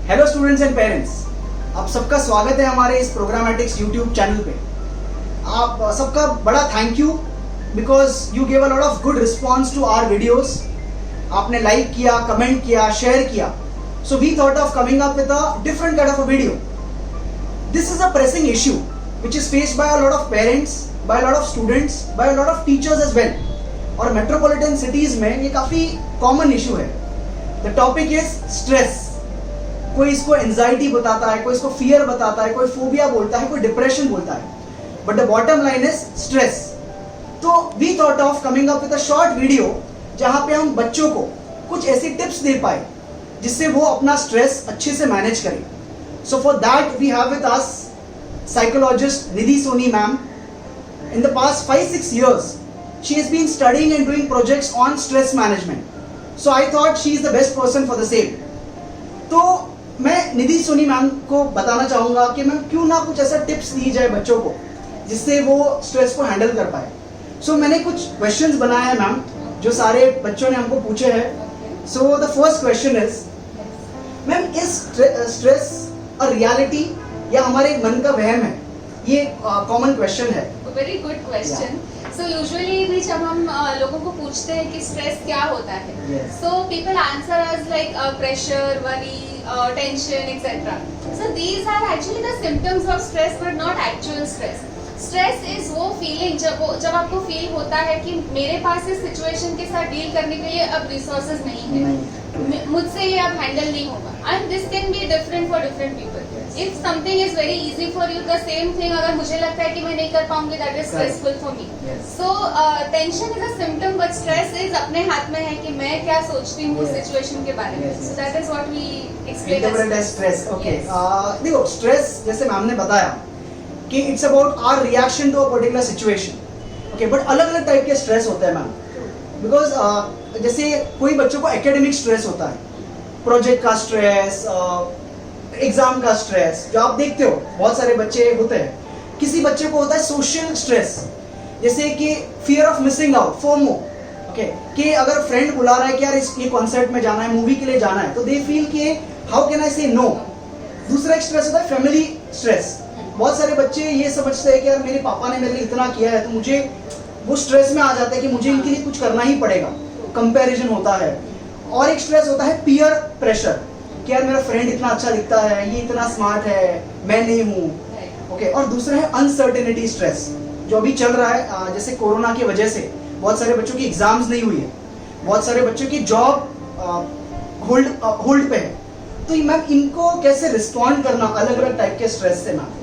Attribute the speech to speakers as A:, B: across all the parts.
A: Hello students and parents, आप सबका स्वागत है हमारे इस प्रोग्रामेटिक्स यूट्यूब चैनल पे। आप सबका बड़ा thank you because you give a lot of good response to our videos. आपने लाइक किया, कमेंट किया, शेयर किया। So we thought of coming up with a different kind of a video. This is a pressing issue which is faced by a lot of parents, by a lot of students, by a lot of teachers as well. और metropolitan cities में ये काफ़ी common issue है। The topic is stress. कोई इसको anxiety बताता है, कोई इसको फियर बताता है, कोई फोबिया बोलता है, कोई डिप्रेशन बोलता है, but the bottom line is stress. तो we thought of coming up with a short video जहां पे हम बच्चों को कुछ ऐसी टिप्स दे पाए जिससे वो अपना स्ट्रेस अच्छे से मैनेज करें। So for that we have with us psychologist Nidhi Soni ma'am. In the past 5-6 years, she has been studying and doing projects on stress management. So I thought she is the best person for the same. तो मैं निधि Soni ma'am को बताना चाहूँगा कि ma'am क्यों ना कुछ ऐसा टिप्स दी जाए बच्चों को जिससे वो स्ट्रेस को हैंडल कर पाए। सो मैंने कुछ क्वेश्चंस बनाए हैं मैम जो सारे बच्चों ने हमको पूछे हैं। So the first question is ma'am, is stress a reality या हमारे मन का वहम है? ये कॉमन क्वेश्चन है।
B: Very good question. So usually भी जब हम लोगों को पूछते हैं कि स्ट्रेस क्या होता है, so people answer us like pressure, worry, tension etcetera. So these are actually the symptoms of stress but not actual stress. Stress is वो फीलिंग जब आपको फील होता है कि मेरे पास इस सिचुएशन के साथ डील करने के लिए अब रिसोर्सेज नहीं है, मुझसे ये अब हैंडल नहीं होगा। And this can be different for different people. If something is very easy for you, the same thing अगर मुझे लगता है कि मैं नहीं कर पाऊंगी, that is stressful for me. So tension is a symptom but stress is अपने हाथ में है कि मैं क्या सोचती हूँ उस सिचुएशन के बारे में। So that is what we explain as stress.
A: Okay, देखो स्ट्रेस जैसे मैम ने बताया कि it's about our reaction to a particular situation. Okay, but अलग अलग टाइप के स्ट्रेस होते हैं मैम। बिकॉज जैसे कोई बच्चों को एकेडमिक स्ट्रेस होता है, प्रोजेक्ट का स्ट्रेस, एग्जाम का स्ट्रेस जो आप देखते हो बहुत सारे बच्चे होते हैं। किसी बच्चे को होता है सोशल स्ट्रेस, जैसे कि fear of missing out, FOMO. Okay, कि अगर फ्रेंड बुला रहा है कि यार ये कॉन्सर्ट में जाना है, मूवी के लिए जाना है, तो दे फील कि हाउ कैन आई से नो। दूसरा एक स्ट्रेस होता है फैमिली स्ट्रेस। बहुत सारे बच्चे ये समझते हैं कि यार मेरे पापा ने मेरे लिए इतना किया है तो मुझे वो स्ट्रेस में आ जाता है कि मुझे इनके लिए कुछ करना ही पड़ेगा, कंपैरिजन होता है। और एक स्ट्रेस होता है पीयर प्रेशर कि यार मेरा फ्रेंड इतना अच्छा दिखता है, ये इतना स्मार्ट है, मैं नहीं हूँ। ओके, और दूसरा है अनसर्टेनिटी स्ट्रेस जो अभी चल रहा है। जैसे कोरोना की वजह से बहुत सारे बच्चों की एग्जाम्स नहीं हुई है, बहुत सारे बच्चों की जॉब होल्ड पे है। तो मैम इनको कैसे रिस्पॉन्ड करना अलग अलग टाइप के स्ट्रेस से ma'am?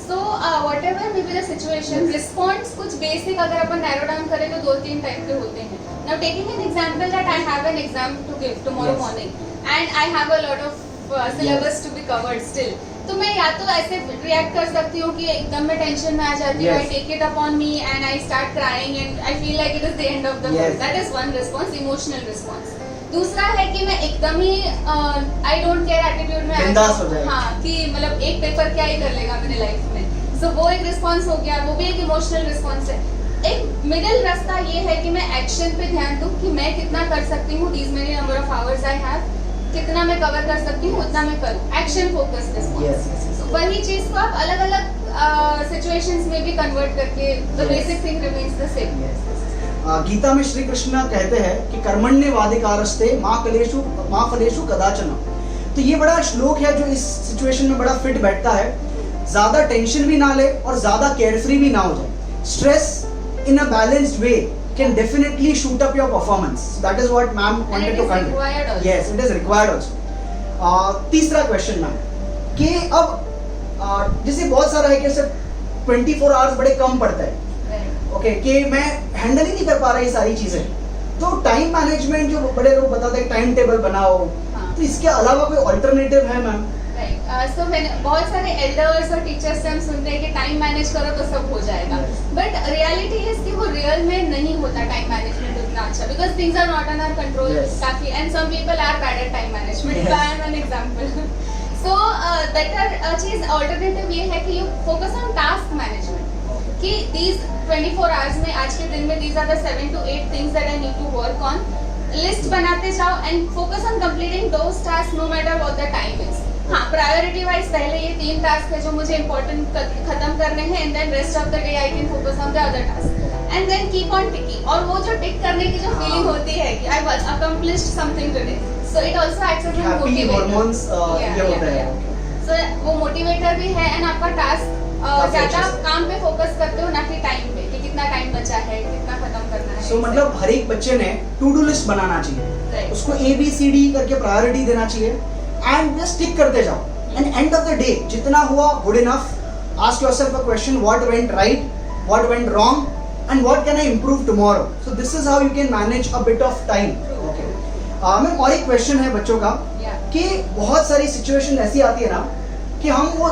B: So whatever may be the situation, response कुछ basic अगर अपन narrow down करें तो 2-3 टाइप के होते हैं। Now taking an example that I have an exam to give tomorrow morning and I have a lot of syllabus to be covered still. तो मैं या तो ऐसे react कर सकती हूँ कि एकदम मैं टेंशन में आ जाती हूँ, I take it upon me and I start crying and I feel like it is the end of the world. That is one response, emotional response. दूसरा है कि मैं एकदम ही आई डोंट केयर एटीट्यूड में
A: बिंदास हो जाए।
B: हाँ, कि मतलब एक पेपर क्या ही कर लेगा मेरे लाइफ में। सो वो एक रिस्पॉन्स हो गया, वो भी एक इमोशनल रिस्पॉन्स है। एक मिडिल रास्ता ये है कि मैं एक्शन पे ध्यान दूं कि मैं कितना कर सकती हूँ, these many number of hours I have, कितना मैं कवर कर सकती हूँ उतना मैं करूँ। Action focused response. वही चीज को आप अलग अलग सिचुएशंस में भी कन्वर्ट करके the basic thing remains the same.
A: Gita में श्री कृष्ण कहते हैं कि कर्मण्येवाधिकारस्ते माँ फलेषु कदाचन। तो ये बड़ा श्लोक है जो इस सिचुएशन में बड़ा फिट बैठता है। ज्यादा टेंशन भी ना ले और ज्यादा केयरफ्री भी ना हो जाए। Stress in a balanced way can definitely shoot up your performance. That is what ma'am wanted to convey. Yes, it is required also. तीसरा क्वेश्चन मैम कि अब जैसे बहुत सारा है कि सिर्फ 24 आवर्स बड़े कम पड़ता है। ओके, कि मैं हैंडल ही नहीं कर पा रहा ये सारी चीजें। तो टाइम मैनेजमेंट जो बड़े लोग बताते हैं टाइम टेबल बनाओ, तो इसके अलावा कोई अल्टरनेटिव है मैम?
B: सो बहुत सारे एल्डर्स और टीचर्स से हम सुनते हैं कि टाइम मैनेज करो तो सब हो जाएगा, बट रियलिटी है कि वो रियल में नहीं होता टाइम मैनेजमेंट उतना अच्छा, because things are not under control काफी, and some people are bad at time management. I am an example. So better चीज अल्टरनेटिव ये है कि you focus on task management, कि दीज 24 आवर्स में आज के दिन में these are the 7 to 8 things that I need to work on. List बनाते जाओ and focus on completing those task no matter what the time is. हाँ, priority wise पहले ये 3 टास्क है जो मुझे इम्पोर्टेंट खत्म करने हैं, and then rest of the day I can focus on the other task and then keep on ticking. और वो जो टिक करने की जो फीलिंग होती है कि I accomplished something today, so it also acts as a
A: happy hormones ये होता है।
B: सो वो मोटिवेटर भी है, एंड आपका टास्क ज्यादा काम पे फोकस करते हो ना कि टाइम पे, कि कितना टाइम बचा है, कितना खत्म करना है।
A: सो मतलब हर एक बच्चे ने टू डू लिस्ट बनाना चाहिए, उसको ABCD करके प्रायोरिटी देना चाहिए एंड जस्ट टिक करते जाओ, and and of the day जितना हुआ good enough. Ask yourself a question, what went right, what went wrong and what can I improve tomorrow. So this is how you can manage a bit of time. Okay ma'am, और एक question है बच्चों का कि बहुत सारी situation ऐसी आती है ना कि हम वो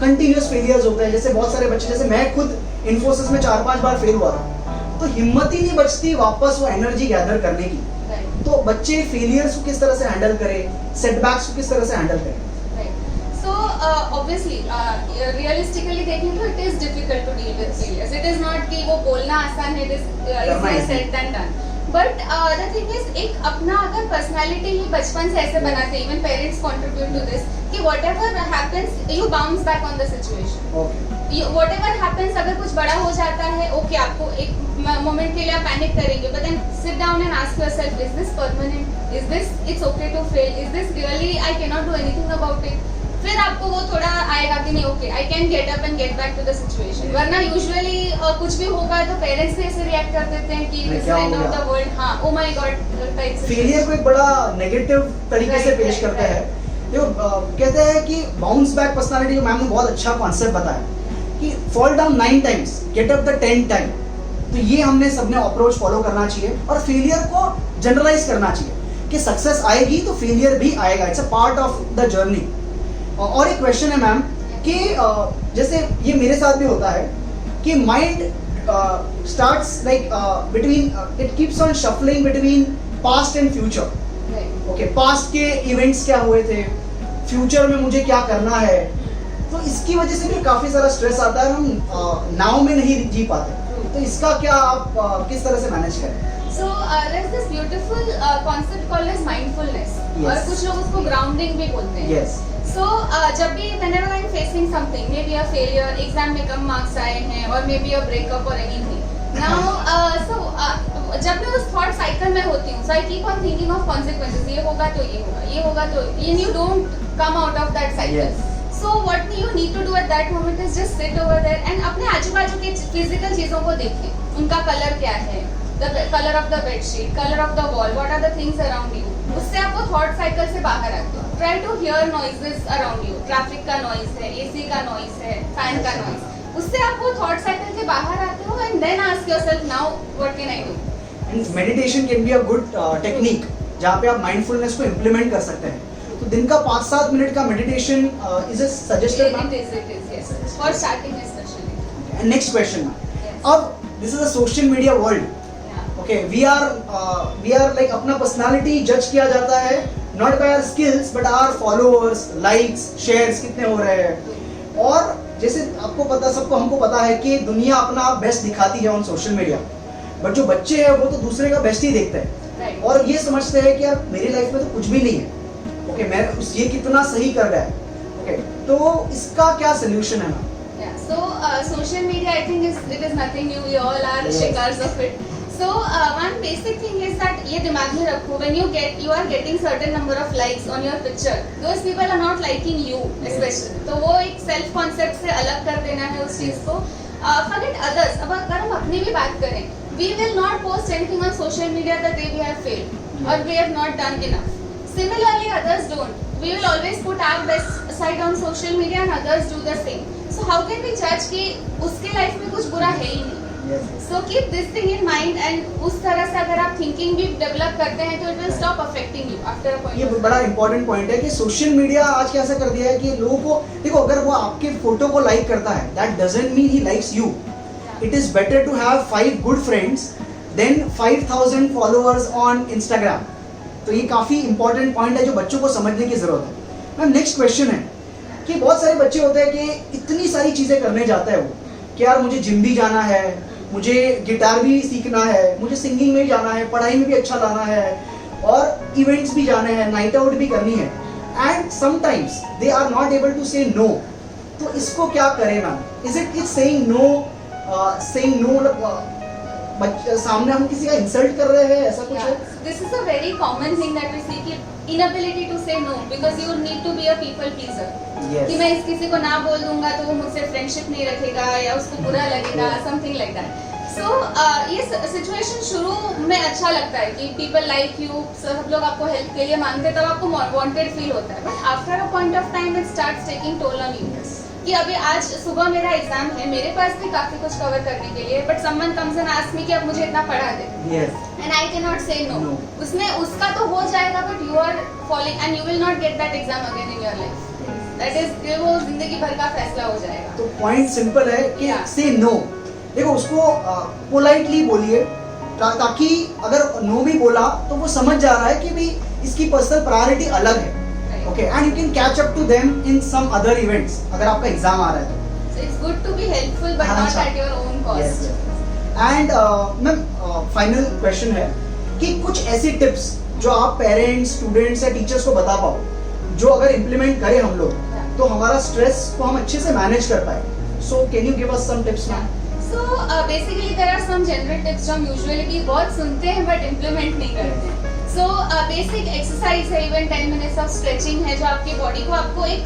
A: कंटिन्यूस फेलियर्स होते हैं, जैसे बहुत सारे बच्चे, जैसे मैं खुद इन्फोसिस में 4-5 बार फेल हुआ था, तो हिम्मत ही नहीं बचती वापस वो एनर्जी गैदर करने की। तो बच्चे फेलियर्स को किस तरह से हैंडल करें, सेटबैक्स को किस तरह से हैंडल करें?
B: So obviously realistically देखें तो it is difficult to deal with failures. It is not कि वो बोलना आसान है, it is easier said than done. But the thing is, एक अपना अगर पर्सनालिटी ही बचपन से ऐसे बनाते हैं, even parents contribute to this, कि whatever happens you bounce back on the situation.
A: Okay.
B: Whatever happens, अगर कुछ बड़ा हो जाता है, okay, आपको एक मोमेंट के लिए आप पैनिक करेंगे, but then sit down and ask yourself, is this permanent? Is this, it's okay to fail? Is this really I cannot do anything about it? फिर आपको वो थोड़ा आएगा कि नहीं, okay I can get up and get back to the situation. वरना usually कुछ भी होगा तो पेरेंट्स भी ऐसे रिएक्ट कर देते हैं कि this is end of the world. हाँ, oh my god type.
A: Failure को एक बड़ा नेगेटिव तरीके से पेश करते हैं। देखो कहते हैं कि बाउंस बैक पर्सनालिटी को मैम ने बहुत अच्छा कॉन्सेप्ट बताया कि fall down 9 times, get up the 10 time. तो ये हमने सबने अप्रोच फॉलो करना चाहिए और फेलियर को जनरलाइज करना चाहिए कि सक्सेस आएगी तो फेलियर भी आएगा, it's a part of the journey. और एक क्वेश्चन है मैम कि जैसे ये मेरे साथ भी होता है कि mind starts like between, it keeps on shuffling between past and future. Okay, past के इवेंट्स क्या हुए थे, फ्यूचर में मुझे क्या करना है, तो इसकी वजह से भी काफी सारा स्ट्रेस आता है, हम नाउ में नहीं जी पाते। तो इसका क्या आप किस तरह से मैनेज करें?
B: So there's this beautiful concept called as mindfulness.
A: Yes.
B: और कुछ लोग उसको grounding भी बोलते हैं।
A: Yes.
B: So जब भी whenever I'm facing something, maybe a failure, exam में कम मार्क्स आए हैं, or maybe a breakup or anything. Now जब मैं उस thought cycle में होती हूँ, so I keep on thinking of consequences. ये होगा तो ये होगा, ये होगा तो, and you don't come out of that cycle.
A: Yes.
B: So what you need to do at that moment is just sit over there and अपने आजू बाजू की फिजिकल चीजों को देखें, उनका कलर क्या है, the color of the bed sheet, color of the wall, what are the things around you. उससे आप वो thought cycle से बाहर आते हो. Try to hear noises around you. Traffic का noise है, AC का noise है, फैन का noise. उससे आप वो thought cycle से बाहर आते हो and then ask yourself, now what can I do?
A: And meditation can be a good technique जहाँ पे आप mindfulness को implement कर सकते हैं। तो दिन का 5-7 मिनट का meditation is a suggested ma'am?
B: It is, yes. For starting especially.
A: And next question ma'am.
B: Yes.
A: अब this is a social media world. Okay, we are like अपना पर्सनालिटी जज किया जाता है not by our skills but our followers, likes, shares कितने हो रहे हैं। और जैसे आपको पता, सबको हमको पता है कि दुनिया अपना बेस्ट दिखाती है ऑन सोशल मीडिया, बट जो बच्चे हैं वो तो दूसरे का बेस्ट ही देखते हैं और ये समझते हैं कि यार मेरी लाइफ में तो कुछ भी नहीं है। ओके, मैं ये कितना सही कर रहा है। ओके, तो इसका क्या सोल्यूशन है ना?
B: So social media, I think it is nothing new. We all are shikars of it. So one basic thing is that ये दिमाग में रखो, when you are getting certain number of likes on your picture, those people are not liking you especially. तो वो एक self concept से अलग कर देना है उस चीज को। Forget others. अब अगर हम अपनी भी बात करें, we will not post anything on social media that we have failed or we have not done enough. Similarly, others don't. We will always put our best side on social media and others do the same. So how can we judge कि उसके life में कुछ बुरा है ही नहीं? So keep this thing in mind and उस तरह से अगर आप thinking भी develop करते हैं तो it will stop affecting you after a point.
A: ये बड़ा इंपॉर्टेंट पॉइंट है कि सोशल मीडिया आज कैसा कर दिया है कि लोगों को, देखो अगर वो आपके फोटो को लाइक करता है that doesn't mean he likes you. It is better to have 5 good friends than 5,000 followers on Instagram. तो ये काफी इंपॉर्टेंट पॉइंट है जो बच्चों को समझने की जरूरत है। मैम नेक्स्ट क्वेश्चन है कि बहुत सारे बच्चे होते हैं कि इतनी सारी चीजें करने जाते हैं वो कि यार मुझे जिम भी जाना है, मुझे गिटार भी सीखना है, मुझे सिंगिंग में भी जाना है, पढ़ाई में भी अच्छा लाना है और इवेंट्स भी जाने हैं, नाइट आउट भी करनी है। And sometimes they are not able to say no. तो इसको क्या करें ma'am? Is it saying no मतलब सामने हम किसी का इंसल्ट कर रहे हैं, ऐसा कुछ है?
B: This is a very common thing that we see कि inability to say no because you need to be a people pleaser. कि मैं इस किसी को ना बोल दूंगा तो वो मुझसे फ्रेंडशिप नहीं रखेगा या उसको बुरा लगेगा, समथिंग लाइक दैट. सो ये सिचुएशन शुरू में अच्छा लगता है कि पीपल लाइक यू, सब लोग आपको हेल्प के लिए मांगते हैं, तब आपको वांटेड फील होता है. But after a point of time it starts taking toll on you. कि अभी आज सुबह मेरा एग्जाम है, मेरे पास भी काफी कुछ कवर करने के लिए, but someone comes and asks me कि आप मुझे इतना पढ़ा दे, and I can not say no. उसमें उसका तो हो जाएगा but you are following and you will not get that exam again in your life. That is वो जिंदगी भर का फैसला हो जाएगा.
A: तो पॉइंट सिंपल है कि से नो. देखो उसको पोलाइटली बोलिए ताकि अगर नो भी बोला तो वो समझ जा रहा है कि भाई इसकी पर्सनल प्रायोरिटी अलग है. Okay, and you can catch up to them in some other events. अगर आपका एग्जाम आ रहा है तो.
B: So it's good to be helpful but not at your own cost.
A: Yes. And ma'am final question है कि कुछ ऐसी टिप्स जो आप पेरेंट्स, स्टूडेंट्स या टीचर्स को बता पाओ जो अगर इम्प्लीमेंट करें हम लोग तो हमारा स्ट्रेस को हम अच्छे से मैनेज कर पाए. So can you give us some tips ma'am?
B: So basically there are some general tips जो हम usually भी बहुत सुनते हैं but implement नहीं करते हैं. So बेसिक एक्सरसाइज है, इवन 10 मिनट्स ऑफ स्ट्रेचिंग है जो आपकी बॉडी को आपको एक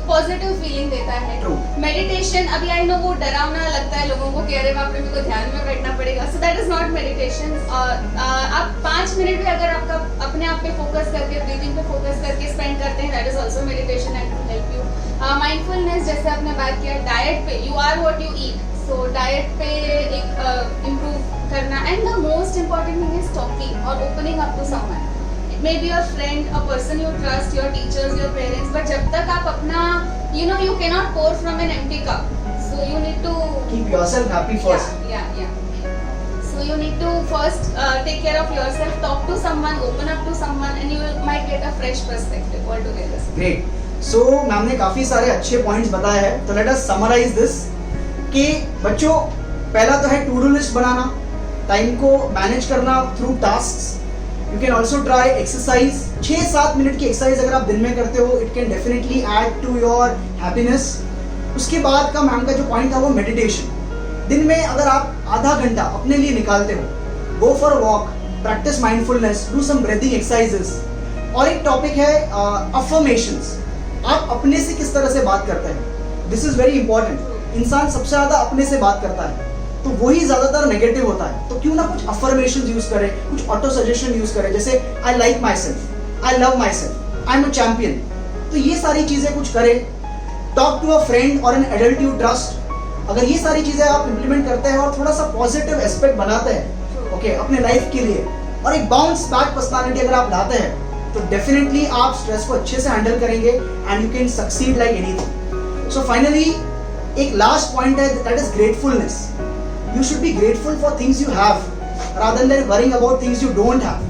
B: पॉजिटिव फीलिंग देता है. मेडिटेशन, अभी आई नो वो डरावना लगता है लोगों को कि अरे बाप रे मेरे को ध्यान में बैठना पड़ेगा. सो दैट इज नॉट मेडिटेशन. आप 5 मिनट भी अगर आपका अपने आप पे फोकस करके, ब्रीदिंग पे फोकस करके स्पेंड करते हैं, that is also meditation and to help you. Mindfulness, जैसे आपने बात किया, डाइट पे, you are what you eat. So diet पे एक इम्प्रूव करना. And the most important thing is talking और opening up to someone. It may be your friend, a person you trust, your teachers, your parents, but जब तक आप अपना you cannot pour from an empty cup. So you need to
A: keep yourself happy first.
B: Yeah. So you need to first take care of yourself, talk to someone, open up to someone, and you might get a fresh perspective altogether.
A: Great. So ma'am ने काफी सारे अच्छे points बताए हैं. तो let us summarize this कि बच्चों, पहला तो है टू डू लिस्ट बनाना, टाइम को मैनेज करना through tasks. You can also try exercise. 6-7 minute की एक्सरसाइज अगर आप दिन में करते हो, it can definitely add to your happiness. उसके बाद का मैम का जो पॉइंट था वो मेडिटेशन. दिन में अगर आप आधा घंटा अपने लिए निकालते हो, go for walk, practice mindfulness, do some breathing exercises. और एक टॉपिक है अफर्मेशंस. आप अपने से किस तरह से बात करते हैं, दिस इज वेरी इंपॉर्टेंट. इंसान सबसे ज्यादा अपने से बात करता है तो वही ज्यादातर नेगेटिव होता है. तो क्यों ना कुछ अफर्मेशंस यूज करें, कुछ ऑटो सजेशन यूज करें, जैसे I like my self, I love my self, I am a champion. तो ये सारी चीजें कुछ करें. टॉक टू अ फ्रेंड और एन एडल्ट यू ट्रस्ट. अगर ये सारी चीजें आप इंप्लीमेंट करते हैं और थोड़ा सा पॉजिटिव एस्पेक्ट बनाते हैं ओके अपने लाइफ के लिए, और एक बाउंस बैक पर्सनालिटी अगर आप लाते हैं, तो डेफिनेटली आप स्ट्रेस को अच्छे से हैंडल करेंगे and you can succeed like anything. So finally एक लास्ट पॉइंट है, that is gratefulness. You should be grateful for things you have rather than worrying about things you don't have.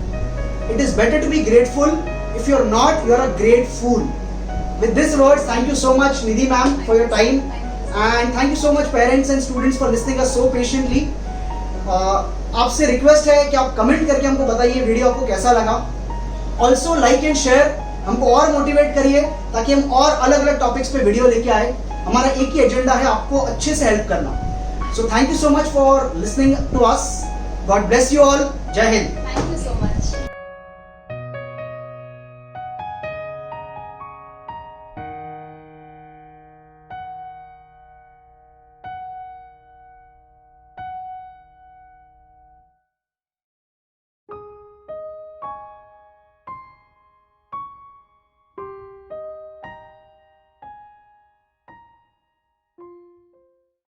A: It is better to be grateful. If you're not, you're a great fool. With these words, thank you so much Nidhi ma'am for your time, and thank you so much parents and students for listening us so patiently. आपसे request है कि आप comment करके हमको बताइए video आपको कैसा लगा. ऑल्सो लाइक एंड शेयर, हमको और मोटिवेट करिए ताकि हम और अलग अलग टॉपिक्स पे वीडियो लेके आए. हमारा एक ही एजेंडा है, आपको अच्छे से हेल्प करना. So thank you so much for listening to us. God bless you all. Jai Hind.